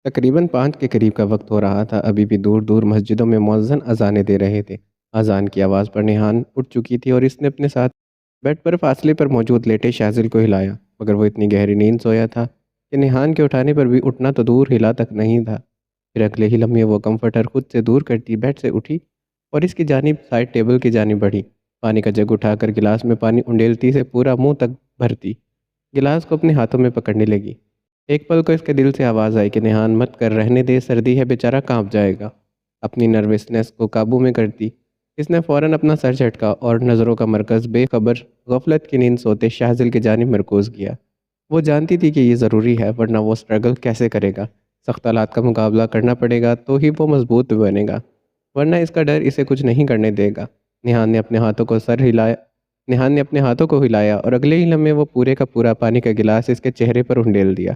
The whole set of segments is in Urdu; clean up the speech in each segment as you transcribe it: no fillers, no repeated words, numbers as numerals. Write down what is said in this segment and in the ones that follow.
تقریباً 5 کے قریب کا وقت ہو رہا تھا۔ ابھی بھی دور دور مسجدوں میں مؤذن اذانیں دے رہے تھے۔ اذان کی آواز پر نیہان اٹھ چکی تھی اور اس نے اپنے ساتھ بیڈ پر فاصلے پر موجود لیٹے شاذل کو ہلایا، مگر وہ اتنی گہری نیند سویا تھا کہ نیہان کے اٹھانے پر بھی اٹھنا تو دور ہلا تک نہیں تھا۔ پھر اگلے ہی لمحے وہ کمفرٹر خود سے دور کرتی بیڈ سے اٹھی اور اس کی جانب سائڈ ٹیبل کی جانب بڑھی۔ پانی کا جگ اٹھا کر گلاس میں پانی انڈیلتی سے پورا منہ تک بھرتی، گلاس کو اپنے ہاتھوں میں پکڑنے لگی۔ ایک پل کو اس کے دل سے آواز آئی کہ نیہان مت کر، رہنے دے، سردی ہے، بیچارہ کانپ جائے گا۔ اپنی نروسنس کو قابو میں کرتی اس نے فوراً اپنا سر جھٹکا اور نظروں کا مرکز بے خبر غفلت کی نیند سوتے شاذل کی جانب مرکوز کیا۔ وہ جانتی تھی کہ یہ ضروری ہے، ورنہ وہ سٹرگل کیسے کرے گا؟ سخت حالات کا مقابلہ کرنا پڑے گا تو ہی وہ مضبوط بنے گا، ورنہ اس کا ڈر اسے کچھ نہیں کرنے دے گا۔ نیہان نے اپنے ہاتھوں کو ہلایا اور اگلے ہی لمحے وہ پورے کا پورا پانی کا گلاس اس کے چہرے پر انڈیل دیا۔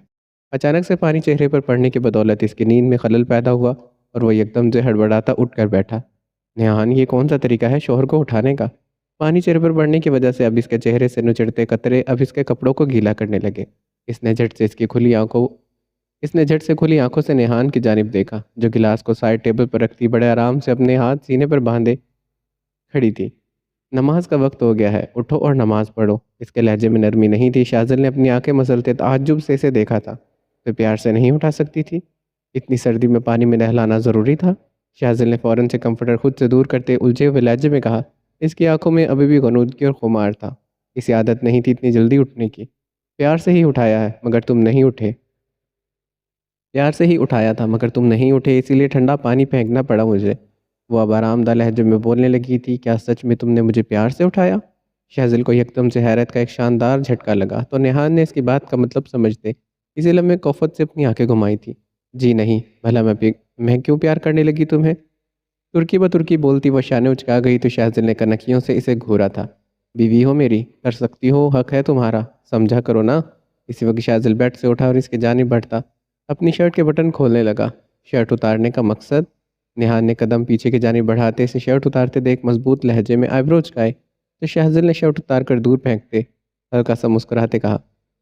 اچانک سے پانی چہرے پر پڑنے کی بدولت اس کی نیند میں خلل پیدا ہوا اور وہ یکدم سے ہڑبڑاتا اٹھ کر بیٹھا۔ نیہان، یہ کون سا طریقہ ہے شوہر کو اٹھانے کا؟ پانی چہرے پر پڑنے کی وجہ سے اب اس کے چہرے سے نچڑتے قطرے اب اس کے کپڑوں کو گیلا کرنے لگے۔ اس نے جھٹ سے کھلی آنکھوں سے نیہان کی جانب دیکھا، جو گلاس کو سائڈ ٹیبل پر رکھتی بڑے آرام سے اپنے ہاتھ سینے پر باندھے کھڑی تھی۔ نماز کا وقت ہو گیا ہے، اٹھو اور نماز پڑھو۔ اس کے لہجے میں نرمی نہیں تھی۔ شاذل نے اپنی آنکھیں مسلتے تعجب سے اسے دیکھا تھا۔ تو پیار سے نہیں اٹھا سکتی تھی؟ اتنی سردی میں پانی میں نہلانا ضروری تھا؟ شاذل نے فوراً سے کمفرٹر خود سے دور کرتے الجھے ہوئے لہجے میں کہا۔ اس کی آنکھوں میں ابھی بھی غنودگی اور خمار تھا۔ اسے عادت نہیں تھی اتنی جلدی اٹھنے کی۔ پیار سے ہی اٹھایا ہے مگر تم نہیں اٹھے۔ پیار سے ہی اٹھایا تھا مگر تم نہیں اٹھے، اسی لیے ٹھنڈا پانی پھینکنا پڑا مجھے۔ وہ اب آرام دہ لہجے میں بولنے لگی تھی۔ کیا سچ میں تم نے مجھے پیار سے اٹھایا؟ شاذل کو یکدم سے حیرت کا ایک شاندار جھٹکا لگا تو نیہان نے اس کی بات کا مطلب سمجھتے اسی لمحے کوفت سے اپنی آنکھیں گھمائی تھی۔ جی نہیں، بھلا میں کیوں پیار کرنے لگی تمہیں؟ ترکی بترکی بولتی وہ شانے اچکا گئی تو شاذل نے کنکھیوں سے اسے گھورا تھا۔ بیوی ہو میری، کر سکتی ہو، حق ہے تمہارا، سمجھا کرو نا۔ اسی وقت شاذل بیڈ سے اٹھا اور اس کی جانب بڑھتا اپنی شرٹ کے بٹن کھولنے لگا۔ شرٹ اتارنے کا مقصد؟ نیہان نے قدم پیچھے کی جانب بڑھاتے اسے شرٹ اتارتے دیکھ مضبوط لہجے میں آئی برو چکائے تو شاذل نے شرٹ اتار کر دور پھینکتے ہلکا سا مسکراتے کہا،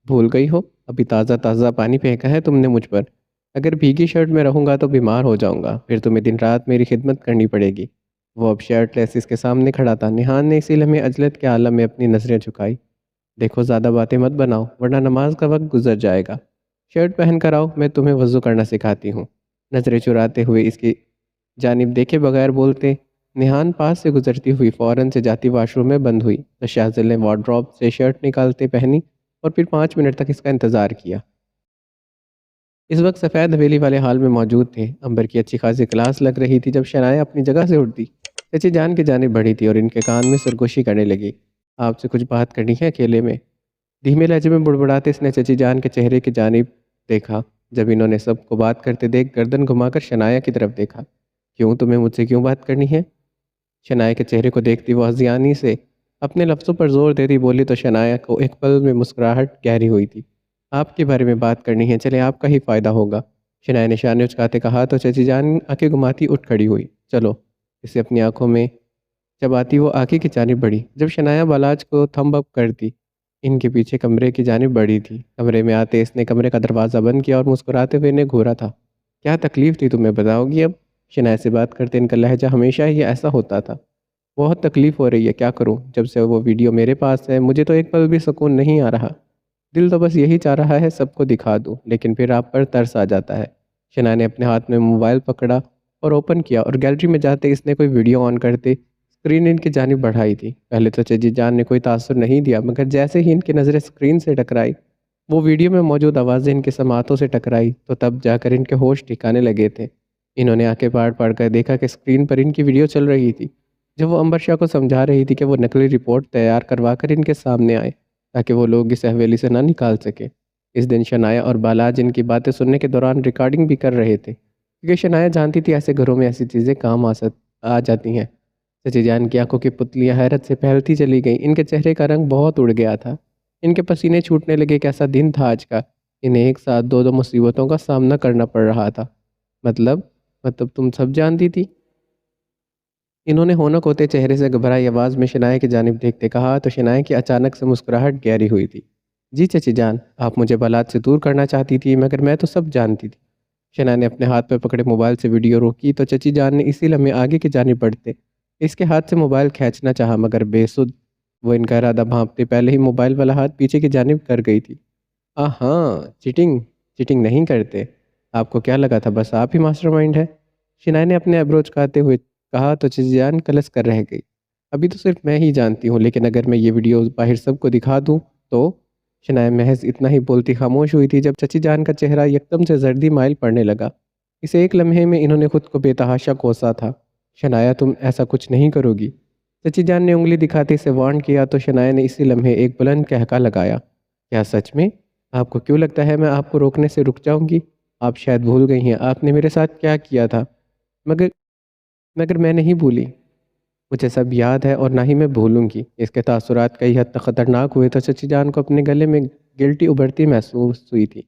بھول گئی ہو؟ ابھی تازہ تازہ پانی پھینکا ہے تم نے مجھ پر۔ اگر بھیگی شرٹ میں رہوں گا تو بیمار ہو جاؤں گا، پھر تمہیں دن رات میری خدمت کرنی پڑے گی۔ وہ اب شرٹ لیس اس کے سامنے کھڑا تھا۔ نیہان نے اسی لمحے عجلت کے عالم میں اپنی نظریں جھکائی۔ دیکھو زیادہ باتیں مت بناؤ ورنہ نماز کا وقت گزر جائے گا۔ شرٹ پہن کر آؤ، میں تمہیں وضو کرنا سکھاتی ہوں۔ نظریں چراتے ہوئے اس کی جانب دیکھے بغیر بولتے نیہان پاس سے گزرتی ہوئی فوراً سے جاتی واش روم میں بند ہوئی تو شاذل نے وارڈروب سے شرٹ نکالتے پہنی اور پھر 5 منٹ تک اس کا انتظار کیا۔ اس وقت سفید حویلی والے ہال میں موجود تھے۔ امبر کی اچھی خاصی کلاس لگ رہی تھی جب شنایا اپنی جگہ سے اٹھتی چچی جان کی جانب بڑھی تھی اور ان کے کان میں سرگوشی کرنے لگی۔ آپ سے کچھ بات کرنی ہے اکیلے میں؟ دھیمے لہجے میں بڑبڑاتے اس نے چچی جان کے چہرے کی جانب دیکھا۔ جب انہوں نے سب کو بات کرتے دیکھ گردن گھما کر شنایا کی طرف دیکھا۔ کیوں، تمہیں مجھ سے کیوں بات کرنی ہے؟ شنایا کے چہرے کو دیکھتی وہ ہذیانی سے اپنے لفظوں پر زور دیتی بولی تو شنایا کو ایک پل میں مسکراہٹ گہری ہوئی تھی۔ آپ کے بارے میں بات کرنی ہے، چلے آپ کا ہی فائدہ ہوگا۔ شنایا نے شانے اچکاتے کہا تو چچی جان آنکھیں گھماتی اٹھ کھڑی ہوئی۔ چلو، اسے اپنی آنکھوں میں چباتی وہ آگے کی جانب بڑھی۔ جب شنایا بالاج کو تھمب اپ کرتی ان کے پیچھے کمرے کی جانب بڑھی تھی۔ کمرے میں آتے اس نے کمرے کا دروازہ بند کیا اور مسکراتے ہوئے انہیں گھورا تھا۔ کیا تکلیف تھی تمہیں، بتاؤ گی اب؟ شنایا سے بات کرتے ان کا لہجہ ہمیشہ ہی ایسا ہوتا تھا۔ بہت تکلیف ہو رہی ہے، کیا کروں؟ جب سے وہ ویڈیو میرے پاس ہے مجھے تو ایک پل بھی سکون نہیں آ رہا۔ دل تو بس یہی چاہ رہا ہے سب کو دکھا دوں، لیکن پھر آپ پر ترس آ جاتا ہے۔ شنایا نے اپنے ہاتھ میں موبائل پکڑا اور اوپن کیا اور گیلری میں جاتے اس نے کوئی ویڈیو آن کرتے اسکرین ان کی جانب بڑھائی تھی۔ پہلے تو چچی جان نے کوئی تاثر نہیں دیا، مگر جیسے ہی ان کی نظریں اسکرین سے ٹکرائی، وہ ویڈیو میں موجود آوازیں ان کے سماعتوں سے ٹکرائی تو تب جا کر ان کے ہوش ٹھکانے لگے تھے۔ انہوں نے آنکھیں پاڑ پاڑ کر دیکھا کہ اسکرین پر ان کی ویڈیو چل رہی تھی، جب وہ امبر شاہ کو سمجھا رہی تھی کہ وہ نقلی رپورٹ تیار کروا کر ان کے سامنے آئے تاکہ وہ لوگ اس حویلی سے نہ نکال سکے۔ اس دن شنایا اور بالاج ان کی باتیں سننے کے دوران ریکارڈنگ بھی کر رہے تھے، کیونکہ شنایا جانتی تھی ایسے گھروں میں ایسی چیزیں کام آ جاتی ہیں۔ چچی جان کی آنکھوں کی پتلیاں حیرت سے پھیلتی چلی گئیں۔ ان کے چہرے کا رنگ بہت اڑ گیا تھا، ان کے پسینے چھوٹنے لگے۔ کیسا دن تھا آج کا؟ انہیں ایک ساتھ دو مصیبتوں کا سامنا کرنا پڑ رہا تھا۔ مطلب تم سب جانتی تھی؟ انہوں نے ہونک ہوتے چہرے سے گھبرائی آواز میں شنایا کی جانب دیکھتے کہا تو شنایا کی اچانک سے مسکراہٹ گہری ہوئی تھی۔ جی چچی جان، آپ مجھے بالاج سے دور کرنا چاہتی تھی، مگر میں تو سب جانتی تھی۔ شنا نے اپنے ہاتھ پہ پکڑے موبائل سے ویڈیو روکی تو چچی جان نے اسی لمحے آگے کی جانب بڑھتے اس کے ہاتھ سے موبائل کھینچنا چاہا، مگر بے سود وہ ان کا ارادہ بھانپتے پہلے ہی موبائل والا ہاتھ پیچھے کی جانب کر گئی تھی۔ ہاں، چیٹنگ چیٹنگ نہیں کرتے، آپ کو کیا لگا تھا بس آپ ہی ماسٹر مائنڈ ہے؟ شنائے نے اپنے ایبرو چکاتے ہوئے کہا تو چچی جان کلس کر رہ گئی۔ ابھی تو صرف میں ہی جانتی ہوں، لیکن اگر میں یہ ویڈیو باہر سب کو دکھا دوں تو؟ شنائے محض اتنا ہی بولتی خاموش ہوئی تھی جب چچی جان کا چہرہ یکدم سے زردی مائل پڑنے لگا۔ اس ایک لمحے میں انہوں نے خود کو بے تحاشا کوسا تھا۔ شنایا تم ایسا کچھ نہیں کرو گی، چچی جان نے انگلی دکھاتے سے وارن کیا تو شنایا نے اسی لمحے ایک بلند قہقہ لگایا۔ کیا سچ میں؟ آپ کو کیوں لگتا ہے میں آپ کو روکنے سے رک جاؤں گی؟ آپ شاید بھول گئی ہیں آپ نے میرے ساتھ کیا کیا تھا۔ مگر مگر میں نہیں بھولی، مجھے سب یاد ہے اور نہ ہی میں بھولوں گی۔ اس کے تاثرات کئی حد تک خطرناک ہوئے تو چچی جان کو اپنے گلے میں گلٹی ابھرتی محسوس ہوئی تھی۔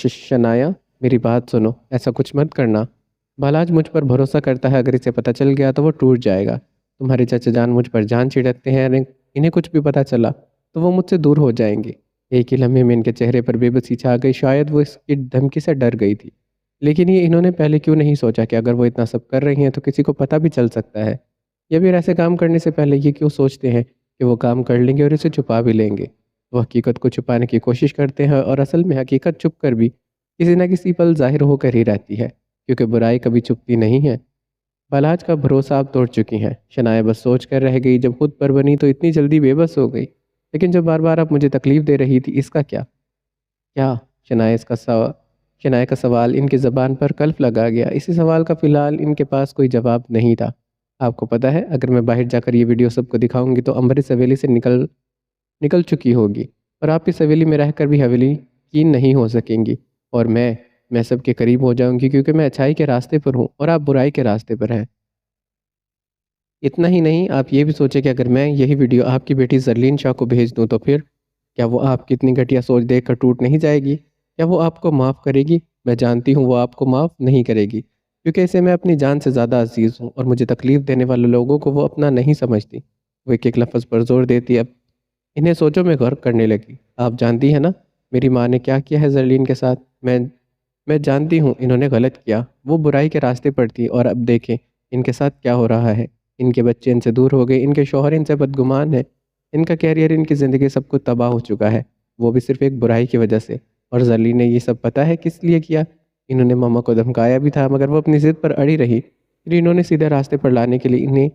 شنایا میری بات سنو، ایسا کچھ مت کرنا۔ بالاج مجھ پر بھروسہ کرتا ہے، اگر اسے پتہ چل گیا تو وہ ٹوٹ جائے گا۔ تمہارے چچا جان مجھ پر جان چھڑکتے ہیں، انہیں کچھ بھی پتہ چلا تو وہ مجھ سے دور ہو جائیں گے۔ ایک ہی لمحے میں ان کے چہرے پر بے بسی چھا گئی، شاید وہ اس کی دھمکی سے ڈر گئی تھی، لیکن یہ انہوں نے پہلے کیوں نہیں سوچا کہ اگر وہ اتنا سب کر رہی ہیں تو کسی کو پتہ بھی چل سکتا ہے، یا پھر ایسے کام کرنے سے پہلے یہ کیوں سوچتے ہیں کہ وہ کام کر لیں گے اور اسے چھپا بھی لیں گے۔ وہ حقیقت کو چھپانے کی کوشش کرتے ہیں اور اصل میں حقیقت چھپ کر بھی کسی نہ کسی پل ظاہر ہو کر ہی رہتی ہے، کیونکہ برائی کبھی چھپتی نہیں ہے۔ بالاج کا بھروسہ آپ توڑ چکی ہیں۔ شنایا بس سوچ کر رہ گئی، جب خود پر بنی تو اتنی جلدی بے بس ہو گئی، لیکن جب بار بار آپ مجھے تکلیف دے رہی تھی اس کا کیا؟ کیا؟ شنایا کا سوال ان کی زبان پر کلف لگا گیا۔ اسی سوال کا فی الحال ان کے پاس کوئی جواب نہیں تھا۔ آپ کو پتہ ہے اگر میں باہر جا کر یہ ویڈیو سب کو دکھاؤں گی تو امبر اس حویلی سے نکل چکی ہوگی، اور آپ اس حویلی میں رہ کر بھی حویلی کی نہیں ہو سکیں گی، اور میں سب کے قریب ہو جاؤں گی کیونکہ میں اچھائی کے راستے پر ہوں اور آپ برائی کے راستے پر ہیں۔ اتنا ہی نہیں، آپ یہ بھی سوچیں کہ اگر میں یہی ویڈیو آپ کی بیٹی زرلین شاہ کو بھیج دوں تو پھر کیا وہ آپ کی اتنی گھٹیا سوچ دیکھ کر ٹوٹ نہیں جائے گی؟ کیا وہ آپ کو معاف کرے گی؟ میں جانتی ہوں وہ آپ کو معاف نہیں کرے گی، کیونکہ اسے میں اپنی جان سے زیادہ عزیز ہوں، اور مجھے تکلیف دینے والے لوگوں کو وہ اپنا نہیں سمجھتی۔ وہ ایک ایک لفظ پر زور دیتی اب انہیں سوچوں میں غور کرنے لگی۔ آپ جانتی ہیں نا میری ماں نے کیا کیا ہے زرلین کے ساتھ؟ میں جانتی ہوں انہوں نے غلط کیا، وہ برائی کے راستے پر تھی، اور اب دیکھیں ان کے ساتھ کیا ہو رہا ہے۔ ان کے بچے ان سے دور ہو گئے، ان کے شوہر ان سے بدگمان ہے، ان کا کیریئر، ان کی زندگی سب کچھ تباہ ہو چکا ہے، وہ بھی صرف ایک برائی کی وجہ سے۔ اور زرلین نے یہ سب پتہ ہے کس لیے کیا؟ انہوں نے ماما کو دھمکایا بھی تھا، مگر وہ اپنی ضد پر اڑی رہی، پھر انہوں نے سیدھے راستے پر لانے کے لیے انہیں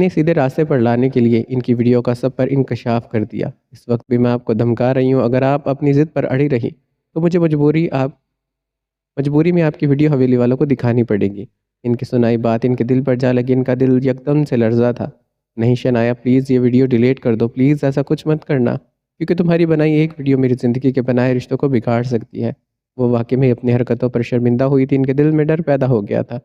سیدھے راستے پر لانے کے لیے ان کی ویڈیو کا سب پر انکشاف کر دیا۔ اس وقت بھی میں آپ کو دھمکا رہی ہوں، اگر آپ اپنی ضد پر اڑی رہی تو مجھے مجبوری میں آپ کی ویڈیو حویلی والوں کو دکھانی پڑے گی۔ ان کی سنائی بات ان کے دل پر جا لگی، ان کا دل یکدم سے لرزا تھا۔ نہیں شنایا پلیز یہ ویڈیو ڈیلیٹ کر دو، پلیز ایسا کچھ مت کرنا، کیونکہ تمہاری بنائی ایک ویڈیو میری زندگی کے بنائے رشتوں کو بگاڑ سکتی ہے۔ وہ واقعی میں اپنی حرکتوں پر شرمندہ ہوئی تھی، ان کے دل میں ڈر پیدا ہو گیا تھا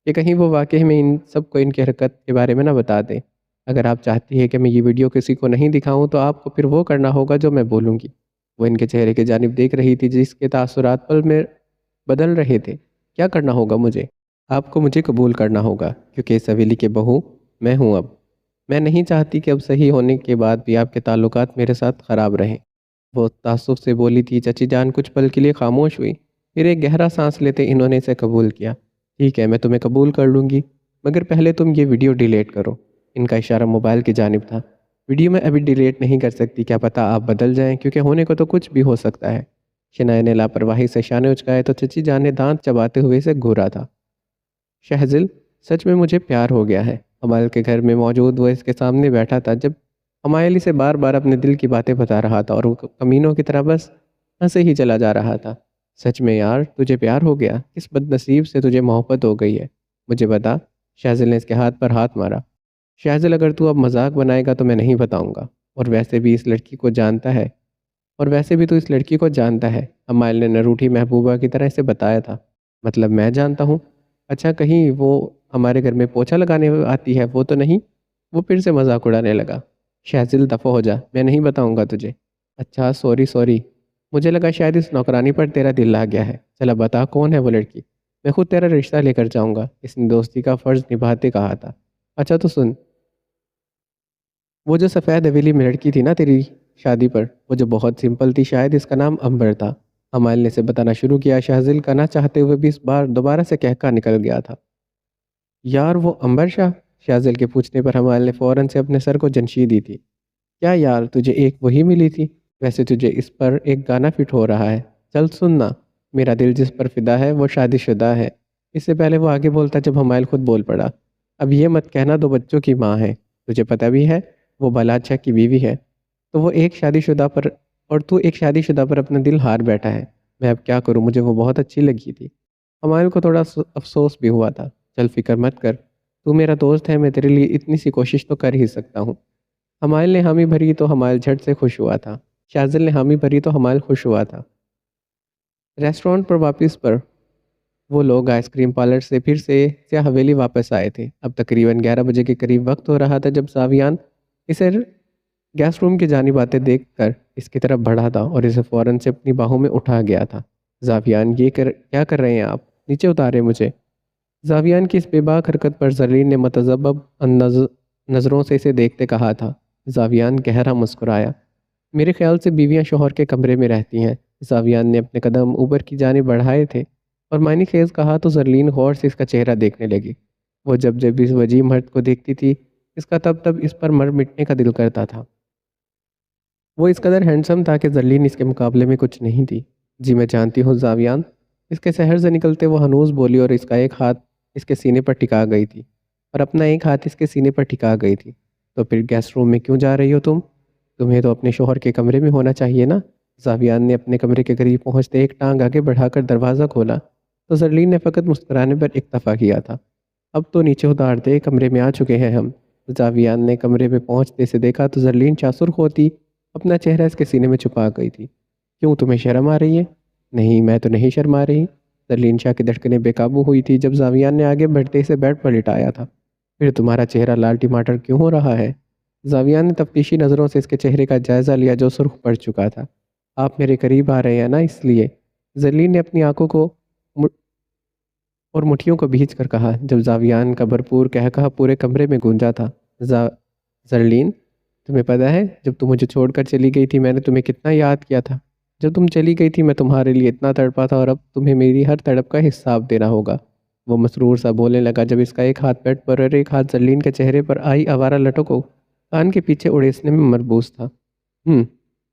کہ کہیں وہ واقعی میں ان سب کو ان کی حرکت کے بارے میں نہ بتا دیں۔ اگر آپ چاہتی ہیں کہ میں یہ ویڈیو کسی کو نہیں دکھاؤں تو آپ کو پھر وہ کرنا ہوگا جو میں بولوں گی۔ وہ ان کے چہرے کی جانب دیکھ رہی تھی جس کے تاثرات پل میں بدل رہے تھے۔ کیا کرنا ہوگا مجھے؟ آپ کو مجھے قبول کرنا ہوگا، کیونکہ اس حویلی کے بہو میں ہوں اب۔ میں نہیں چاہتی کہ اب صحیح ہونے کے بعد بھی آپ کے تعلقات میرے ساتھ خراب رہیں۔ وہ تعصب سے بولی تھی۔ چچی جان کچھ پل کے لیے خاموش ہوئی، پھر ایک گہرا سانس لیتے انہوں نے اسے قبول کیا۔ ٹھیک ہے، میں تمہیں قبول کر لوں گی، مگر پہلے تم یہ ویڈیو ڈیلیٹ کرو۔ ان کا اشارہ موبائل کی جانب تھا۔ ویڈیو میں ابھی ڈیلیٹ نہیں کر سکتی، کیا پتہ آپ بدل جائیں، کیونکہ ہونے کو تو کچھ بھی ہو سکتا ہے۔ شنایا نے لاپرواہی سے شانے اچکائے تو چچی جان نے دانت چباتے ہوئے اسے گھورا تھا۔ شہزل سچ میں مجھے پیار ہو گیا ہے۔ امال کے گھر میں موجود وہ اس کے سامنے بیٹھا تھا جب ہمایلی اسے بار بار اپنے دل کی باتیں بتا رہا تھا، اور وہ کمینوں کی طرح بس ہنسے ہی چلا جا رہا تھا۔ سچ میں یار تجھے پیار ہو گیا؟ کس بد نصیب سے تجھے محبت ہو گئی ہے؟ مجھے بتا۔ شہزل نے اس کے ہاتھ پر ہاتھ مارا۔ شہزل اگر تو اب مذاق بنائے گا تو میں نہیں بتاؤں گا، اور ویسے بھی اس لڑکی کو جانتا ہے، ہمایل نے نروٹھی محبوبہ کی طرح اسے بتایا تھا۔ مطلب میں جانتا ہوں؟ اچھا کہیں وہ ہمارے گھر میں پوچھا لگانے آتی ہے وہ تو نہیں؟ وہ پھر سے مذاق اڑانے لگا۔ شہزل دفع ہو جا، میں نہیں بتاؤں گا تجھے۔ اچھا سوری، مجھے لگا شاید اس نوکرانی پر تیرا دل آ گیا ہے۔ چلا بتا کون ہے وہ لڑکی، میں خود تیرا رشتہ لے کر جاؤں گا۔ اس نے دوستی کا فرض نبھاتے کہا تھا۔ اچھا تو سن، وہ جو سفید حویلی میں لڑکی تھی نا تیری شادی پر، وہ جو بہت سمپل تھی، شاید اس کا نام امبر تھا۔ ہمائل نے اسے بتانا شروع کیا، شاہزل کا نہ چاہتے ہوئے بھی اس بار دوبارہ سے کہکا نکل گیا تھا۔ یار وہ امبر شاہ؟ شاہزل کے پوچھنے پر ہمائل نے فوراً سے اپنے سر کو جنشی دی تھی۔ کیا یار، تجھے ایک وہی ملی تھی؟ ویسے تجھے اس پر ایک گانا فٹ ہو رہا ہے، چل سننا۔ میرا دل جس پر فدا ہے وہ شادی شدہ ہے۔ اس سے پہلے وہ آگے بولتا جب ہمائل خود بول پڑا۔ اب یہ مت کہنا دو بچوں کی ماں ہے، تجھے پتہ بھی ہے وہ بلادشاہ کی بیوی ہے، تو وہ ایک شادی شدہ پر، اور تو ایک شادی شدہ پر اپنا دل ہار بیٹھا ہے۔ میں اب کیا کروں، مجھے وہ بہت اچھی لگی تھی۔ ہمائل کو تھوڑا افسوس بھی ہوا تھا۔ چل فکر مت کر، تو میرا دوست ہے، میں تیرے لیے اتنی سی کوشش تو کر ہی سکتا ہوں۔ ہمائل نے حامی بھری تو ہمائل جھٹ سے خوش ہوا تھا۔ شاذل نے حامی بھری تو ہمائل خوش ہوا تھا۔ ریسٹورانٹ پر واپس پر وہ لوگ آئس کریم پارلر سے پھر سے سیاہ حویلی واپس آئے تھے۔ اب تقریباً 11 بجے کے قریب وقت ہو رہا تھا جب زاویان اسے گیسٹ روم کی جانب آتے دیکھ کر اس کی طرف بڑھا تھا اور اسے فوراً سے اپنی باہوں میں اٹھا گیا تھا۔ زاویان، کیا کر رہے ہیں آپ؟ نیچے اتارے مجھے۔ زاویان کی اس بے باک حرکت پر زرین نے متذبذب نظروں سے اسے دیکھتے کہا تھا۔ زاویان گہرا مسکرایا۔ میرے خیال سے بیویاں شوہر کے کمرے میں رہتی ہیں۔ زاویان نے اپنے قدم اوپر کی جانب بڑھائے تھے اور معنی خیز کہا تو زرلین غور سے اس کا چہرہ دیکھنے لگی۔ وہ جب جب اس وجیح مرد کو دیکھتی تھی اس کا تب اس پر مر مٹنے کا دل کرتا تھا۔ وہ اس قدر ہینڈسم تھا کہ زرلین اس کے مقابلے میں کچھ نہیں تھی۔ جی میں جانتی ہوں زاویان، اس کے سحر سے نکلتے وہ ہنوز بولی اور اس کا ایک ہاتھ اس کے سینے پر ٹکا گئی تھی اور اپنا ایک ہاتھ اس کے سینے پر ٹکا گئی تھی۔ تو پھر گیسٹ روم میں کیوں جا رہی ہو تم؟ تمہیں تو اپنے شوہر کے کمرے میں ہونا چاہیے نا۔ زاویان نے اپنے کمرے کے قریب پہنچتے ایک ٹانگ آگے بڑھا کر دروازہ کھولا تو زرلین نے فقط مسکرانے پر اکتفا کیا تھا۔ اب تو نیچے اتار دے، کمرے میں آ چکے ہیں ہم۔ زاویان نے کمرے میں پہنچتے سے دیکھا تو زرلین چاسرخ ہوتی اپنا چہرہ اس کے سینے میں چھپا گئی تھی۔ کیوں، تمہیں شرم آ رہی ہے؟ نہیں، میں تو نہیں شرما رہی۔ زرلین شاہ کی دھڑکنیں بے قابو ہوئی تھی جب زاویان نے آگے بڑھتے اسے بیڈ پر لٹایا تھا۔ پھر تمہارا چہرہ لال ٹماٹر کیوں ہو رہا ہے؟ زاویان نے تفتیشی نظروں سے اس کے چہرے کا جائزہ لیا جو سرخ پڑ چکا تھا۔ آپ میرے قریب آ رہے ہیں نا، اس لیے۔ زرلین نے اپنی آنکھوں کو اور مٹھیوں کو بھیج کر کہا جب زاویان کا بھرپور کہا پورے کمرے میں گونجا تھا۔ زرلین، تمہیں پتہ ہے جب تم مجھے چھوڑ کر چلی گئی تھی میں نے تمہیں کتنا یاد کیا تھا؟ جب تم چلی گئی تھی میں تمہارے لیے اتنا تڑپا تھا اور اب تمہیں میری ہر تڑپ کا حساب دینا ہوگا۔ وہ مسرور سا بولنے لگا جب اس کا ایک ہاتھ بیڈ پر اور ایک ہاتھ زرلین کے چہرے پر آئی آوارہ لٹوں کو کان کے پیچھے اڑیسنے میں مربوس تھا۔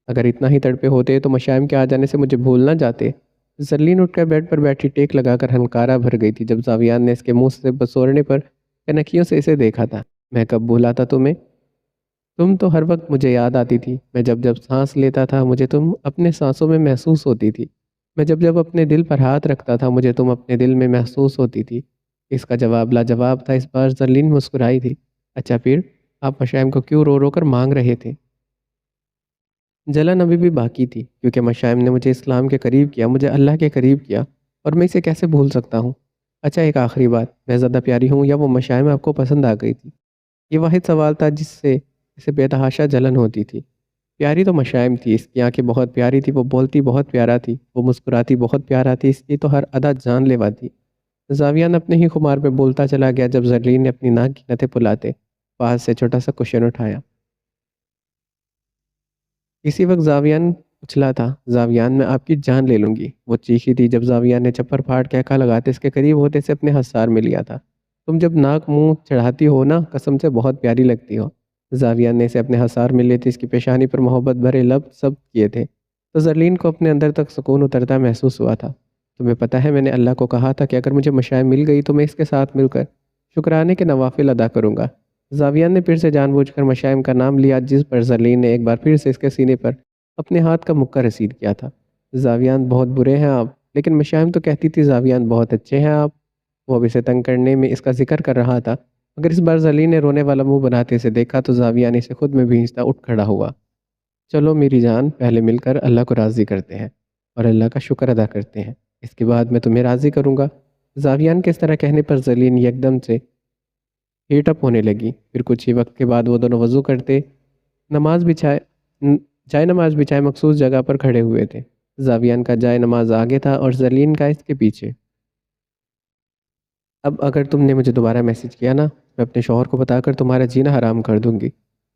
اگر اتنا ہی تڑپے ہوتے تو مشائم کے آ جانے سے مجھے بھول نہ جاتے۔ زرلین اٹھ کر بیڈ پر بیٹھی ٹیک لگا کر ہنکارا بھر گئی تھی جب زاویان نے اس کے منہ سے بسورنے پر کنکھیوں سے اسے دیکھا تھا۔ میں کب بھولا تھا تمہیں؟ تم تو ہر وقت مجھے یاد آتی تھی۔ میں جب جب سانس لیتا تھا مجھے تم اپنے سانسوں میں محسوس ہوتی تھی۔ میں جب جب اپنے دل پر ہاتھ رکھتا تھا مجھے تم اپنے دل میں محسوس ہوتی تھی۔ اس کا جواب لاجواب تھا۔ اس بار زرلین مسکرائی تھی۔ اچھا پھر آپ مشائم کو کیوں رو رو کر مانگ رہے تھے؟ جلن ابھی بھی باقی تھی کیونکہ مشائم نے مجھے اسلام کے قریب کیا، مجھے اللہ کے قریب کیا، اور میں اسے کیسے بھول سکتا ہوں؟ اچھا ایک آخری بات، میں زیادہ پیاری ہوں یا وہ مشائم آپ کو پسند آ گئی تھی؟ یہ واحد سوال تھا جس سے اسے بے تحاشا جلن ہوتی تھی۔ پیاری تو مشائم تھی، اس کی آنکھیں بہت پیاری تھی، وہ بولتی بہت پیارا تھی، وہ مسکراتی بہت پیارا تھی، اس کی تو ہر ادا جان لیوا تھی۔ زاویان اپنے ہی خمار پہ بولتا چلا گیا جب زرلین نے اپنی ناک کی نتیں پھلاتے پاس سے چھوٹا سا کوشچن اٹھایا۔ اسی وقت زاویان اچھلا تھا۔ زاویان، میں آپ کی جان لے لوں گی، وہ چیخی تھی جب زاویان نے چپر پھاڑ کہکا لگاتے اس کے قریب ہوتے سے اپنے حسار میں لیا تھا۔ تم جب ناک منہ چڑھاتی ہو نا، قسم سے بہت پیاری لگتی ہو۔ زاویان نے اسے اپنے حسار میں لیتے اس کی پیشانی پر محبت بھرے لب سب کیے تھے تو زرلین کو اپنے اندر تک سکون اترتا محسوس ہوا تھا۔ تمہیں پتہ ہے میں نے اللہ کو کہا تھا کہ اگر مجھے مشائم مل گئی تو میں اس کے ساتھ مل کر شکرانے کے نوافل ادا کروں گا۔ زاویان نے پھر سے جان بوجھ کر مشائم کا نام لیا جس پر زرلین نے ایک بار پھر سے اس کے سینے پر اپنے ہاتھ کا مکہ رسید کیا تھا۔ زاویان، بہت برے ہیں آپ، لیکن مشائم تو کہتی تھی زاویان بہت اچھے ہیں آپ۔ وہ اب اسے تنگ کرنے میں اس کا ذکر کر رہا تھا مگر اس بار زرلین نے رونے والا منہ بناتے اسے دیکھا تو زاویان اسے خود میں بھینجتا اٹھ کھڑا ہوا۔ چلو میری جان، پہلے مل کر اللہ کو راضی کرتے ہیں اور اللہ کا شکر ادا کرتے ہیں، اس کے بعد میں تمہیں راضی کروں گا۔ زاویان کے اس طرح کہنے پر زرلین یکدم سے ہیٹ اپ ہونے لگی۔ پھر کچھ ہی وقت کے بعد وہ دونوں وضو کرتے جائے نماز بچھائے مخصوص جگہ پر کھڑے ہوئے تھے۔ زاویان کا جائے نماز آگے تھا اور زرلین کا اس کے پیچھے۔ اب اگر تم نے مجھے دوبارہ میسج کیا نا، میں اپنے شوہر کو بتا کر تمہارا جینا حرام کر دوں گی۔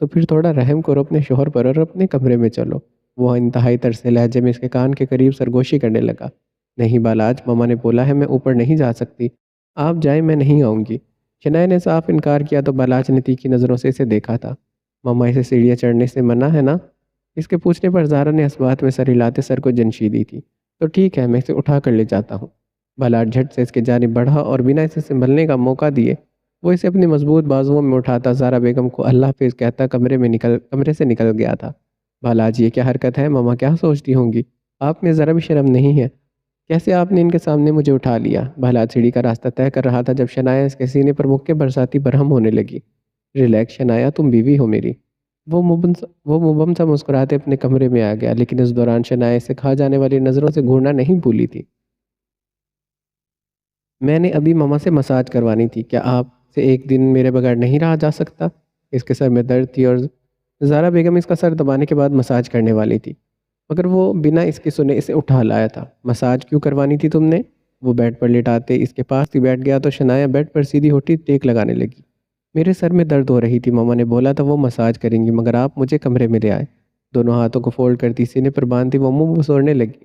تو پھر تھوڑا رحم کرو اپنے شوہر پر اور اپنے کمرے میں چلو۔ وہ انتہائی ترسے لہجے میں اس کے کان کے قریب سرگوشی کرنے لگا۔ نہیں بالاج، ماما نے بولا ہے میں اوپر نہیں جا سکتی، آپ جائیں میں نہیں آؤں گی۔ شنایا نے صاف انکار کیا تو بالاج نے تیکھی نظروں سے اسے دیکھا تھا۔ ماما اسے سیڑھیاں چڑھنے سے منع ہے نا؟ اس کے پوچھنے پر زارا نے اس بات میں سر ہلاتے سر کو جنشی دی تھی۔ تو ٹھیک ہے، میں اسے اٹھا کر لے جاتا ہوں۔ بالاج جھٹ سے اس کے جانب بڑھا اور بنا اسے سنبھلنے کا موقع دیے وہ اسے اپنی مضبوط بازوؤں میں اٹھاتا زارا بیگم کو اللہ حافظ کہتا کمرے سے نکل گیا تھا۔ بالاج یہ کیا حرکت ہے؟ ماما کیا سوچتی ہوں گی؟ آپ میں ذرا بھی شرم نہیں ہے؟ کیسے آپ نے ان کے سامنے مجھے اٹھا لیا؟ بالاج سیڑھی کا راستہ طے کر رہا تھا جب شنایا اس کے سینے پر مکے برساتی برہم ہونے لگی۔ ریلیکس شنایا، تم بیوی ہو میری۔ وہ مبم سا مسکراتے اپنے کمرے میں آ گیا، لیکن اس دوران شنایا سے کھا جانے والی نظروں سے گھورنا نہیں بھولی تھی۔ میں نے ابھی ماما سے مساج کروانی تھی، کیا آپ سے ایک دن میرے بغیر نہیں رہا جا سکتا؟ اس کے سر میں درد تھی اور زارا بیگم اس کا سر دبانے کے بعد مساج کرنے والی تھی، مگر وہ بنا اس کی سنے اسے اٹھا لایا تھا۔ مساج کیوں کروانی تھی تم نے؟ وہ بیڈ پر لٹاتے اس کے پاس ہی بیٹھ گیا تو شنایا بیڈ پر سیدھی ہوٹی ٹیک لگانے لگی۔ میرے سر میں درد ہو رہی تھی، ماما نے بولا تھا وہ مساج کریں گی، مگر آپ مجھے کمرے میں لے آئے۔ دونوں ہاتھوں کو فولڈ کرتی سینے پر باندھتی وہ منہ بسوڑنے لگی۔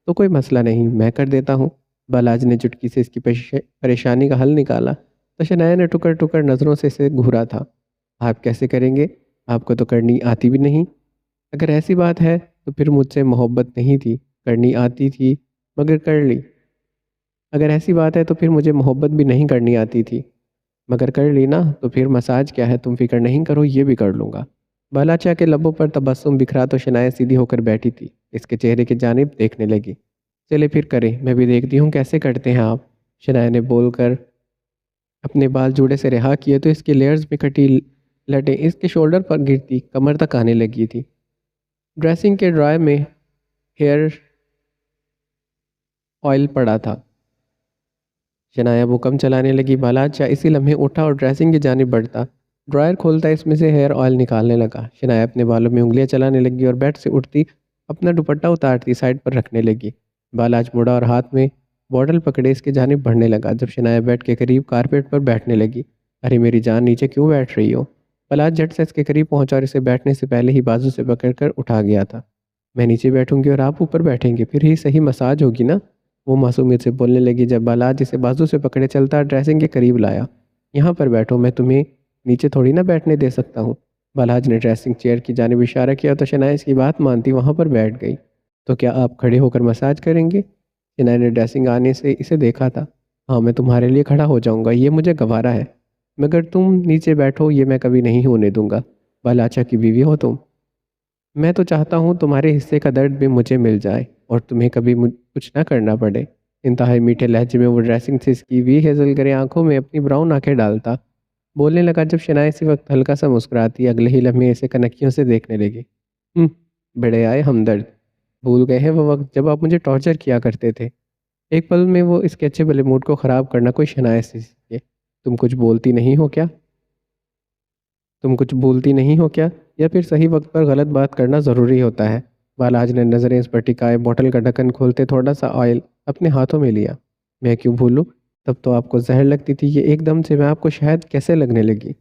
تو کوئی مسئلہ نہیں، میں کر دیتا ہوں۔ بالاج نے چٹکی سے اس کی پریشانی کا حل نکالا تو شنایا نے ٹکر ٹکر نظروں سے اسے گھورا تھا۔ آپ کیسے کریں گے؟ آپ کو تو کرنی آتی بھی نہیں۔ اگر ایسی بات ہے تو پھر مجھ سے محبت نہیں تھی، کرنی آتی تھی مگر کر لی۔ اگر ایسی بات ہے تو پھر مجھے محبت بھی نہیں کرنی آتی تھی مگر کر لی نا، تو پھر مساج کیا ہے؟ تم فکر نہیں کرو، یہ بھی کر لوں گا۔ بالاچا کے لبوں پر تبسم بکھرا تو شنایا سیدھی ہو کر بیٹھی تھی، اس کے چہرے کی جانب دیکھنے لگی۔ چلے پھر کریں، میں بھی دیکھتی ہوں کیسے کرتے ہیں آپ۔ شنایا نے بول کر اپنے بال جوڑے سے رہا کیے تو اس کے لیئرز میں کٹی لٹیں اس کے شولڈر پر گرتی کمر تک آنے لگی تھی۔ ڈریسنگ کے ڈرائر میں ہیئر آئل پڑا تھا۔ شنایا وہ کم چلانے لگی۔ بالاچا اسی لمحے اٹھا اور ڈریسنگ کی جانب بڑھتا ڈرائر کھولتا اس میں سے ہیئر آئل نکالنے لگا۔ شنایا اپنے بالوں میں انگلیاں چلانے لگی اور بیڈ سے اٹھتی اپنا دوپٹہ اتارتی سائڈ پر رکھنے لگی۔ بالاج مڑا اور ہاتھ میں بوٹل پکڑے اس کے جانب بڑھنے لگا جب شنایا بیڈ کے قریب کارپیٹ پر بیٹھنے لگی۔ ارے میری جان، نیچے کیوں بیٹھ رہی ہو؟ بالاج جھٹ سے اس کے قریب پہنچا اور اسے بیٹھنے سے پہلے ہی بازو سے پکڑ کر اٹھا گیا تھا۔ میں نیچے بیٹھوں گی اور آپ اوپر بیٹھیں گے، پھر ہی صحیح مساج ہوگی نا؟ وہ معصومیت سے بولنے لگی جب بالاج اسے بازو سے پکڑے چلتا ڈریسنگ کے قریب لایا۔ یہاں پر بیٹھو، میں تمہیں نیچے تھوڑی نہ بیٹھنے دے سکتا ہوں۔ بالاج نے ڈریسنگ چیئر کی جانب اشارہ کیا تو شنایا اس کی بات مانتی وہاں پر بیٹھ گئی۔ تو کیا آپ کھڑے ہو کر مساج کریں گے؟ شنایا نے ڈریسنگ آنے سے اسے دیکھا تھا۔ ہاں، میں تمہارے لیے کھڑا ہو جاؤں گا، یہ مجھے گوارا ہے، مگر تم نیچے بیٹھو یہ میں کبھی نہیں ہونے دوں گا۔ بالاچا کی بیوی ہو تم، میں تو چاہتا ہوں تمہارے حصے کا درد بھی مجھے مل جائے اور تمہیں کبھی کچھ نہ کرنا پڑے۔ انتہائی میٹھے لہجے میں وہ ڈریسنگ سے اس کی ہیزل گرے آنکھوں میں اپنی براؤن آنکھیں ڈالتا بولنے لگا جب شنایا اسی وقت ہلکا سا مسکراتی اگلے ہی لمحے اسے کنکیوں سے دیکھنے لگی۔ بڑے آئے ہمدرد، بھول گئے ہیں وہ وقت جب آپ مجھے ٹارچر کیا کرتے تھے؟ ایک پل میں وہ اس کے اچھے بھلے موڈ کو خراب کرنا کوئی شنایا سے سیکھے۔ تم کچھ بولتی نہیں ہو کیا؟ تم کچھ بولتی نہیں ہو کیا؟ یا پھر صحیح وقت پر غلط بات کرنا ضروری ہوتا ہے؟ بالاج نے نظریں اس پر ٹکائے بوٹل کا ڈھکن کھولتے تھوڑا سا آئل اپنے ہاتھوں میں لیا۔ میں کیوں بھولوں؟ تب تو آپ کو زہر لگتی تھی، یہ ایک دم سے میں آپ کو شاید کیسے لگنے لگی؟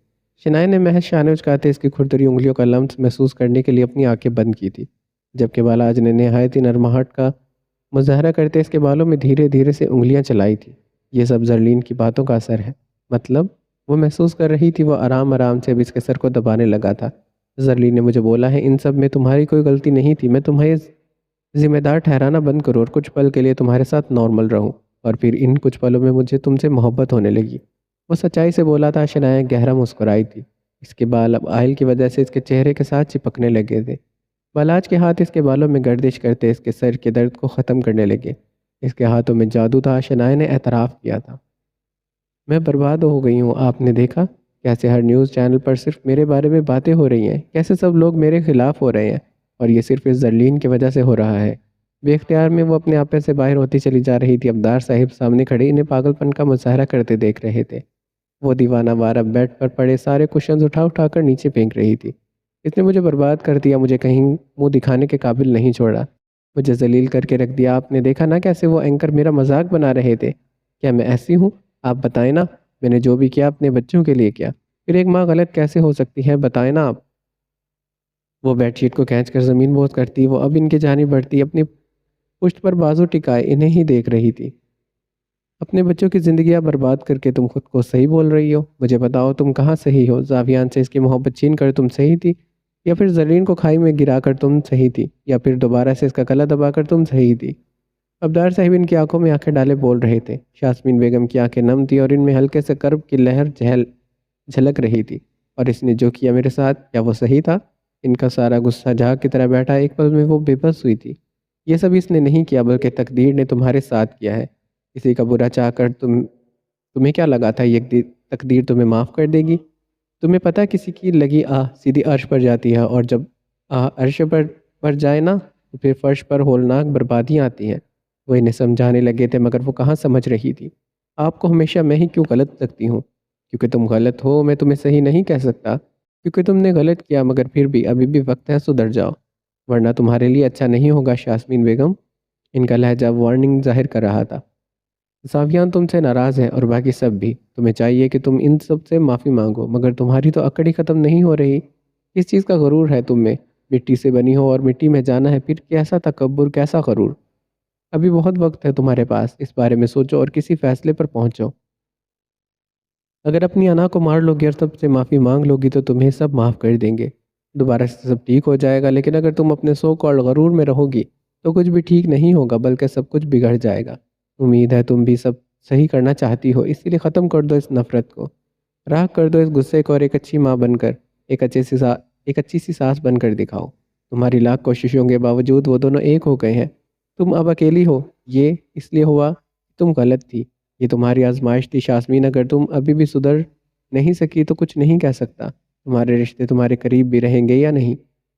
شنایا نے محض شانے اچکاتے اس کی کھردری انگلیوں کا لمس محسوس کرنے کے لیے اپنی آنکھیں بند کی تھی، جبکہ بالاج نے نہایت ہی نرماہٹ کا مظاہرہ کرتے اس کے بالوں میں دھیرے دھیرے سے انگلیاں چلائی تھی۔ یہ سب زرلین کی باتوں کا اثر ہے، مطلب وہ محسوس کر رہی تھی وہ آرام آرام سے اب اس کے سر کو دبانے لگا تھا۔ زرلین نے مجھے بولا ہے ان سب میں تمہاری کوئی غلطی نہیں تھی، میں تمہیں ذمہ دار ٹھہرانا بند کروں اور کچھ پل کے لیے تمہارے ساتھ نارمل رہوں، اور پھر ان کچھ پلوں میں مجھے تم سے محبت ہونے لگی۔ وہ سچائی سے بولا تھا۔ شنایا گہرا مسکرائی تھی، اس کے بال اب آئل کی وجہ سے اس کے چہرے کے ساتھ چپکنے لگے تھے۔ بالاج کے ہاتھ اس کے بالوں میں گردش کرتے اس کے سر کے درد کو ختم کرنے لگے۔ اس کے ہاتھوں میں جادو تھا، شنایا نے اعتراف کیا تھا۔ میں برباد ہو گئی ہوں، آپ نے دیکھا کیسے ہر نیوز چینل پر صرف میرے بارے میں باتیں ہو رہی ہیں، کیسے سب لوگ میرے خلاف ہو رہے ہیں، اور یہ صرف اس زرلین کی وجہ سے ہو رہا ہے۔ بے اختیار میں وہ اپنے آپے سے باہر ہوتی چلی جا رہی تھی۔ ابدار صاحب سامنے کھڑے انہیں پاگل پن کا مظاہرہ کرتے دیکھ رہے تھے۔ وہ دیوانہ وارہ بیڈ پر پڑے سارے کشنز اٹھا اٹھا کر نیچے پھینک رہی تھی۔ اس نے مجھے برباد کر دیا، مجھے کہیں منہ دکھانے کے قابل نہیں چھوڑا، مجھے ذلیل کر کے رکھ دیا۔ آپ نے دیکھا نا کیسے وہ اینکر میرا مذاق بنا رہے تھے؟ کیا میں ایسی ہوں؟ آپ بتائیں نا، میں نے جو بھی کیا اپنے بچوں کے لیے کیا، پھر ایک ماں غلط کیسے ہو سکتی ہے؟ بتائیں نا آپ۔ وہ بیڈ شیٹ کو کھینچ کر زمین بوس کرتی، وہ اب ان کی جانب بڑھتی، اپنی پشت پر بازو ٹکائے انہیں ہی دیکھ رہی تھی۔ اپنے بچوں کی زندگیاں برباد کر کے تم خود کو صحیح بول رہی ہو؟ مجھے بتاؤ تم کہاں صحیح ہو؟ زاویان سے اس کی محبت چھین کر تم صحیح تھی، یا پھر زرین کو کھائی میں گرا کر تم صحیح تھی، یا پھر دوبارہ سے اس کا گلا دبا کر تم صحیح تھی؟ ابدار صاحب ان کی آنکھوں میں آنکھیں ڈالے بول رہے تھے۔ یاسمین بیگم کی آنکھیں نم تھی اور ان میں ہلکے سے کرب کی لہر جھلک رہی تھی۔ اور اس نے جو کیا میرے ساتھ، کیا وہ صحیح تھا؟ ان کا سارا غصہ جھاگ کی طرح بیٹھا، ایک پل میں وہ بے بس ہوئی تھی۔ یہ سب اس نے نہیں کیا، بلکہ تقدیر نے تمہارے ساتھ کیا ہے۔ کسی کا برا چاہ کر تمہیں کیا لگا تھا یہ تقدیر تمہیں معاف کر دے گی؟ تمہیں پتہ کسی کی لگی آہ سیدھی عرش پر جاتی ہے، اور جب آہ عرش پر جائے نا تو پھر فرش پر ہولناک بربادیاں آتی ہیں۔ وہ انہیں سمجھانے لگے تھے، مگر وہ کہاں سمجھ رہی تھی۔ آپ کو ہمیشہ میں ہی کیوں غلط لگتی ہوں؟ کیونکہ تم غلط ہو میں تمہیں صحیح نہیں کہہ سکتا، کیونکہ تم نے غلط کیا، مگر پھر بھی ابھی بھی وقت ہے، سدھر جاؤ، ورنہ تمہارے لیے اچھا نہیں ہوگا یاسمین بیگم۔ ان کا لہجہ وارننگ ظاہر کر رہا تھا۔ صافیان تم سے ناراض ہے، اور باقی سب بھی۔ تمہیں چاہیے کہ تم ان سب سے معافی مانگو، مگر تمہاری تو اکڑ ہی ختم نہیں ہو رہی۔ اس چیز کا غرور ہے تم میں، مٹی سے بنی ہو اور مٹی میں جانا ہے، پھر کیسا تکبر، کیسا غرور۔ ابھی بہت وقت ہے تمہارے پاس، اس بارے میں سوچو اور کسی فیصلے پر پہنچو۔ اگر اپنی انا کو مار لو گی اور سب سے معافی مانگ لو گی تو تمہیں سب معاف کر دیں گے، دوبارہ سے سب ٹھیک ہو جائے گا۔ لیکن اگر تم اپنے سو کال غرور میں رہو گی تو کچھ بھی ٹھیک نہیں ہوگا، بلکہ سب کچھ بگڑ جائے گا۔ امید ہے تم بھی سب صحیح کرنا چاہتی ہو، اسی لیے ختم کر دو اس نفرت کو، راکھ کر دو اس غصے کو، اور ایک اچھی ماں بن کر، ایک اچھی سی ساس بن کر دکھاؤ۔ تمہاری لاکھ کوششوں کے باوجود وہ دونوں ایک ہو گئے ہیں، تم اب اکیلی ہو۔ یہ اس لیے ہوا کہ تم غلط تھی، یہ تمہاری آزمائش تھی یاسمین۔ اگر تم ابھی بھی سدھر نہیں سکی تو کچھ نہیں کہہ سکتا، تمہارے رشتے تمہارے قریب بھی رہیں گے یا نہیں۔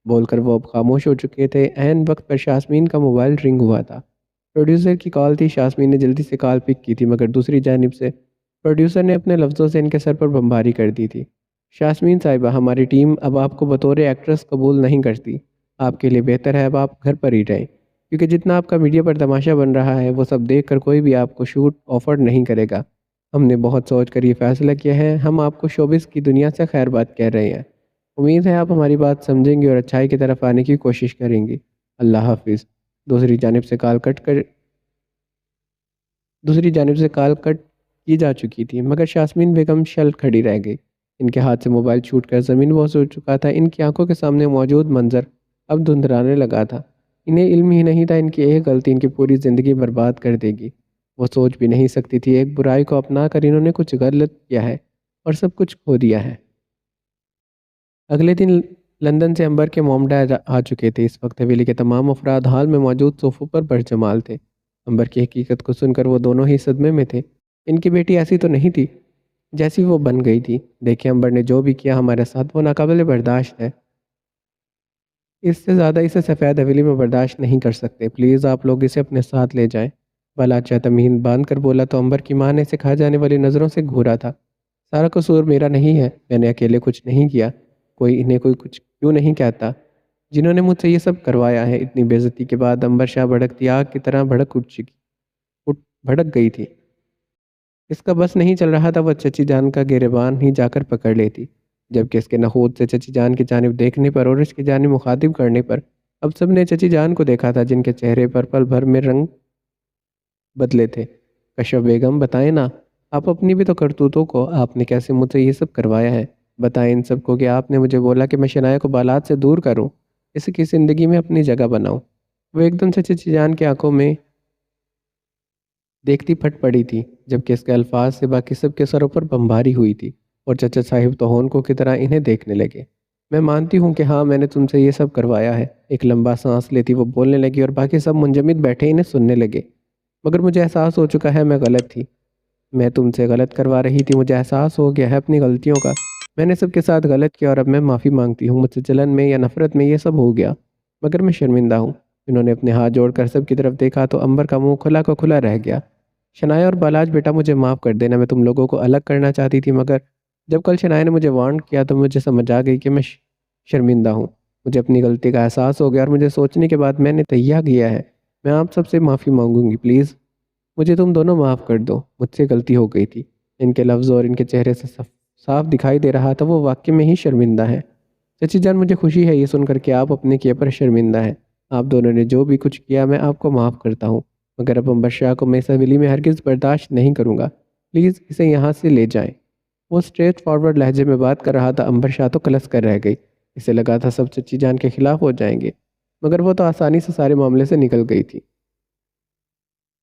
بول کر وہ اب خاموش ہو چکے تھے۔ عین وقت پر یاسمین کا موبائل رنگ ہوا تھا۔ پروڈیوسر کی کال تھی۔ یاسمین نے جلدی سے کال پک کی تھی، مگر دوسری جانب سے پروڈیوسر نے اپنے لفظوں سے ان کے سر پر بمباری کر دی تھی۔ یاسمین صاحبہ، ہماری ٹیم اب آپ کو بطور ایکٹریس قبول نہیں کرتی۔ آپ کے لیے بہتر ہے اب آپ گھر پر ہی رہیں، کیونکہ جتنا آپ کا میڈیا پر تماشا بن رہا ہے وہ سب دیکھ کر کوئی بھی آپ کو شوٹ آفر نہیں کرے گا۔ ہم نے بہت سوچ کر یہ فیصلہ کیا ہے، ہم آپ کو شوبز کی دنیا سے خیر بات کہہ رہے ہیں۔ امید ہے آپ ہماری بات سمجھیں گے اور اچھائی کی طرف آنے کی کوشش کریں گی۔ اللہ حافظ۔ دوسری جانب سے کال کٹ کی جا چکی تھی، مگر یاسمین بیگم شل کھڑی رہ گئی۔ ان کے ہاتھ سے موبائل چھوٹ کر زمین بوس ہو چکا تھا۔ ان کی آنکھوں کے سامنے موجود منظر اب دھندلانے لگا تھا۔ انہیں علم ہی نہیں تھا ان کی ایک غلطی ان کی پوری زندگی برباد کر دے گی۔ وہ سوچ بھی نہیں سکتی تھی، ایک برائی کو اپنا کر انہوں نے کچھ غلط کیا ہے اور سب کچھ کھو دیا ہے۔ اگلے دن لندن سے امبر کے موم ڈیڈ آ چکے تھے۔ اس وقت حویلی کے تمام افراد ہال میں موجود صوفوں پر برجمال تھے۔ امبر کی حقیقت کو سن کر وہ دونوں ہی صدمے میں تھے۔ ان کی بیٹی ایسی تو نہیں تھی جیسی وہ بن گئی تھی۔ دیکھیں امبر نے جو بھی کیا ہمارے ساتھ، وہ ناقابل برداشت ہے۔ اس سے زیادہ اسے سفید حویلی میں برداشت نہیں کر سکتے۔ پلیز آپ لوگ اسے اپنے ساتھ لے جائیں۔ بالاچہ تمہین باندھ کر بولا تو امبر کی ماں نے اسے کھا جانے والی نظروں سے گھورا تھا۔ سارا قصور میرا نہیں ہے، میں نے اکیلے کچھ نہیں کیا، انہیں کوئی کچھ کیوں نہیں کہتا جنہوں نے مجھ سے یہ سب کروایا ہے۔ اتنی بے عزتی کے بعد امبر شاہ بھڑکتی آگ کی طرح بھڑک گئی تھی۔ اس کا بس نہیں چل رہا تھا، وہ چچی جان کا گریبان ہی جا کر پکڑ لیتی، جبکہ اس کے نخوت سے چچی جان کی جانب دیکھنے پر اور اس کی جانب مخاطب کرنے پر اب سب نے چچی جان کو دیکھا تھا، جن کے چہرے پر پل بھر میں رنگ بدلے تھے۔ کشف بیگم، بتائیں نا، آپ اپنی بھی تو کرتوتوں کو، آپ نے کیسے مجھ سے یہ سب کروایا ہے؟ بتائیں ان سب کو کہ آپ نے مجھے بولا کہ میں شنایا کو بالات سے دور کروں، اس کی زندگی میں اپنی جگہ بناؤں۔ وہ ایک دم سے چچی جان کی آنکھوں میں دیکھتی پھٹ پڑی تھی، جبکہ اس کے الفاظ سے باقی سب کے سروں پر بمباری ہوئی تھی، اور چچا صاحب توہون کو کی طرح انہیں دیکھنے لگے۔ میں مانتی ہوں کہ ہاں میں نے تم سے یہ سب کروایا ہے۔ ایک لمبا سانس لیتی وہ بولنے لگی، اور باقی سب منجمد بیٹھے انہیں سننے لگے۔ مگر مجھے احساس ہو چکا ہے میں غلط تھی، میں تم سے غلط کروا رہی تھی، مجھے احساس ہو گیا ہے اپنی غلطیوں کا، میں نے سب کے ساتھ غلط کیا اور اب میں معافی مانگتی ہوں۔ مجھ سے جلن میں یا نفرت میں یہ سب ہو گیا، مگر میں شرمندہ ہوں۔ انہوں نے اپنے ہاتھ جوڑ کر سب کی طرف دیکھا تو امبر کا منہ کھلا کا کھلا رہ گیا۔ شنایا اور بالاج بیٹا، مجھے معاف کر دینا، میں تم لوگوں کو الگ کرنا چاہتی تھی، مگر جب کل شنایا نے مجھے وارن کیا تو مجھے سمجھ آ گئی کہ میں شرمندہ ہوں۔ مجھے اپنی غلطی کا احساس ہو گیا اور مجھے سوچنے کے بعد میں نے تہیہ کیا ہے، میں آپ سب سے معافی مانگوں گی، پلیز مجھے تم دونوں معاف کر دو، مجھ سے غلطی ہو گئی تھی۔ ان کے لفظ اور ان کے چہرے سے صاف دکھائی دے رہا تھا وہ واقعی میں ہی شرمندہ ہے۔ چچی جان مجھے خوشی ہے یہ سن کر کہ آپ اپنے کیے پر شرمندہ ہیں۔ آپ دونوں نے جو بھی کچھ کیا میں آپ کو معاف کرتا ہوں، مگر اب عنبر شاہ کو میں اس حویلی میں ہرگز برداشت نہیں کروں گا۔ پلیز اسے یہاں سے لے جائیں۔ وہ اسٹریٹ فارورڈ لہجے میں بات کر رہا تھا، عنبر شاہ تو کلس کر رہ گئی۔ اسے لگا تھا سب چچی جان کے خلاف ہو جائیں گے، مگر وہ تو آسانی سے سارے معاملے سے نکل گئی تھی۔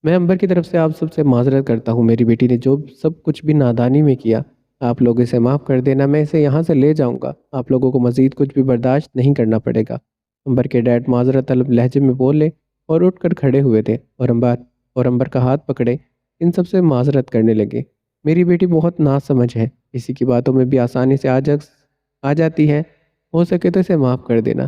میں عنبر کی طرف سے آپ سب سے معذرت کرتا ہوں، میری بیٹی نے جو سب کچھ بھی نادانی میں کیا، آپ لوگ اسے معاف کر دینا، میں اسے یہاں سے لے جاؤں گا، آپ لوگوں کو مزید کچھ بھی برداشت نہیں کرنا پڑے گا۔ عنبر کے ڈیڈ معذرت طلب لہجے میں بولے اور اٹھ کر کھڑے ہوئے تھے اور عنبر کا ہاتھ پکڑے ان سب سے معذرت کرنے لگے۔ میری بیٹی بہت ناسمجھ ہے، کسی کی باتوں میں بھی آسانی سے آ جاتی ہے، ہو سکے تو اسے معاف کر دینا،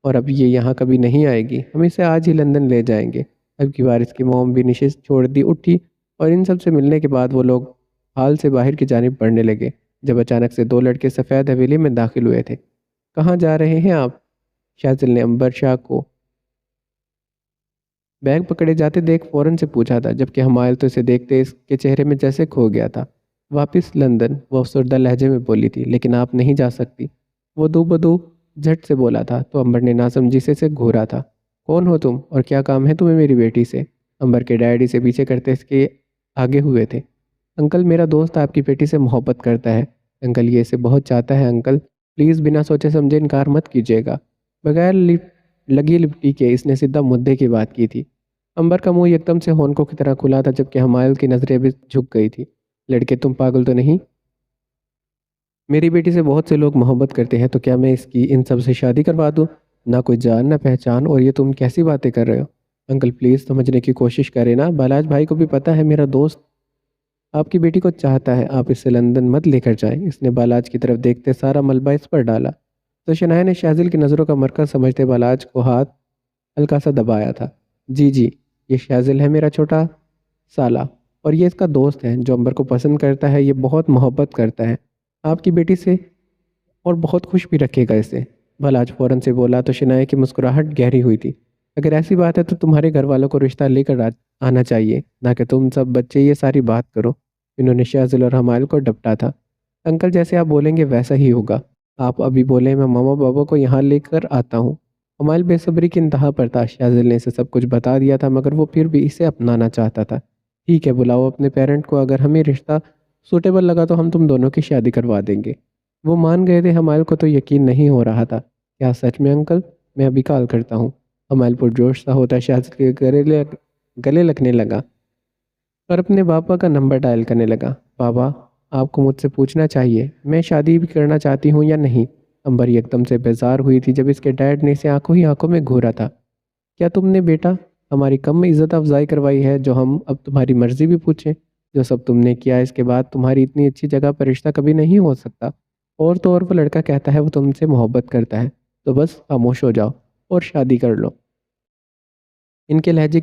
اور اب یہ یہاں کبھی نہیں آئے گی، ہم اسے آج ہی لندن لے جائیں گے۔ اب کی بار اس کی موم بھی نشست چھوڑ دی اٹھی، اور ان سب سے ملنے کے بعد وہ لوگ ہال سے باہر کی جانب بڑھنے لگے، جب اچانک سے دو لڑکے سفید حویلی میں داخل ہوئے تھے۔ کہاں جا رہے ہیں آپ؟ شاذل نے عنبر شاہ کو بیگ پکڑے جاتے دیکھ فوراً سے پوچھا تھا، جبکہ ہمایل تو اسے دیکھتے اس کے چہرے میں جیسے کھو گیا تھا۔ واپس لندن، وہ افسردہ لہجے میں بولی تھی، لیکن آپ نہیں جا سکتی، وہ دو بدو جھٹ سے بولا تھا، تو عنبر نے ناسمجھی سے گھورا تھا۔ کون ہو تم اور کیا کام ہے تمہیں میری بیٹی سے؟ عنبر کے ڈیڈی سے پیچھے کرتے اس کے آگے ہوئے تھے۔ انکل میرا دوست آپ کی بیٹی سے محبت کرتا ہے، انکل یہ اسے بہت چاہتا ہے، انکل پلیز بنا سوچے سمجھے انکار مت کیجیے گا۔ بغیر لگی لپٹی کے اس نے سیدھا مدعے کی بات کی تھی۔ عنبر کا منہ یکدم سے ہونکوں کی طرح کھلا تھا، جبکہ ہمایل کی نظریں بھی جھک گئی تھی۔ لڑکے تم پاگل تو نہیں؟ میری بیٹی سے بہت سے لوگ محبت کرتے ہیں، تو کیا میں اس کی ان سب سے شادی کروا دوں؟ نہ کوئی جان نہ پہچان، اور یہ تم کیسی باتیں کر رہے ہو؟ انکل پلیز سمجھنے کی کوشش کریں نا، بالاج بھائی کو بھی پتہ ہے میرا دوست آپ کی بیٹی کو چاہتا ہے، آپ اسے لندن مت لے کر جائیں۔ اس نے بالاج کی طرف دیکھتے سارا ملبہ اس پر ڈالا، تو شنایا نے شاذل کی نظروں کا مرکز سمجھتے بالاج کو ہاتھ ہلکا سا دبایا تھا۔ جی جی، یہ شاذل ہے میرا چھوٹا سالہ، اور یہ اس کا دوست ہے جو عنبر کو پسند کرتا ہے، یہ بہت محبت کرتا ہے آپ کی بیٹی سے، اور بہت خوش بھی رکھے گا اسے۔ بالاج فوراً سے بولا تو شنایا کی مسکراہٹ گہری ہوئی تھی۔ اگر ایسی بات ہے تو تمہارے گھر والوں کو رشتہ لے کر آنا چاہیے، نہ کہ تم سب بچے یہ ساری بات کرو۔ انہوں نے شاذل اور ہمایل کو ڈپٹا تھا۔ انکل جیسے آپ بولیں گے ویسا ہی ہوگا، آپ ابھی بولیں میں ماما بابا کو یہاں لے کر آتا ہوں۔ ہمایل بے صبری کی انتہا پر تھا، شاذل نے اسے سب کچھ بتا دیا تھا، مگر وہ پھر بھی اسے اپنانا چاہتا تھا۔ ٹھیک ہے، بلاؤ اپنے پیرنٹ کو، اگر ہمیں رشتہ سوٹیبل لگا تو ہم تم دونوں کی شادی کروا دیں گے۔ وہ مان گئے تھے، ہمایل کو تو یقین نہیں ہو رہا تھا۔ کیا سچ میں انکل؟ میں ابھی کال کرتا ہوں۔ ہمایل پرجوش سا ہوتا شاذل کے گلے لگنے لگا اور اپنے پاپا کا نمبر ڈائل کرنے لگا۔ پاپا، آپ کو مجھ سے پوچھنا چاہیے، میں شادی بھی کرنا چاہتی ہوں یا نہیں؟ عنبر یکدم سے بیزار ہوئی تھی جب اس کے ڈیڈ نے اسے آنکھوں ہی آنکھوں میں گھورا تھا۔ کیا تم نے بیٹا ہماری کم عزت افزائی کروائی ہے جو ہم اب تمہاری مرضی بھی پوچھیں؟ جو سب تم نے کیا اس کے بعد تمہاری اتنی اچھی جگہ پر رشتہ کبھی نہیں ہو سکتا۔ اور تو اور وہ لڑکا کہتا ہے وہ تم سے محبت کرتا ہے، تو بس خاموش ہو جاؤ اور شادی کر لو۔ ان کے لہجے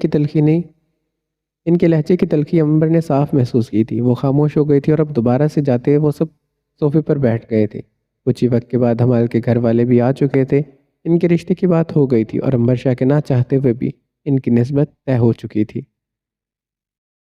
کی تلخی عنبر نے صاف محسوس کی تھی۔ وہ خاموش ہو گئی تھی اور اب دوبارہ سے جاتے وہ سب صوفے پر بیٹھ گئے تھے۔ کچھ ہی وقت کے بعد ہمایل کے گھر والے بھی آ چکے تھے۔ ان کے رشتے کی بات ہو گئی تھی اور عنبر شاہ کے نہ چاہتے ہوئے بھی ان کی نسبت طے ہو چکی تھی۔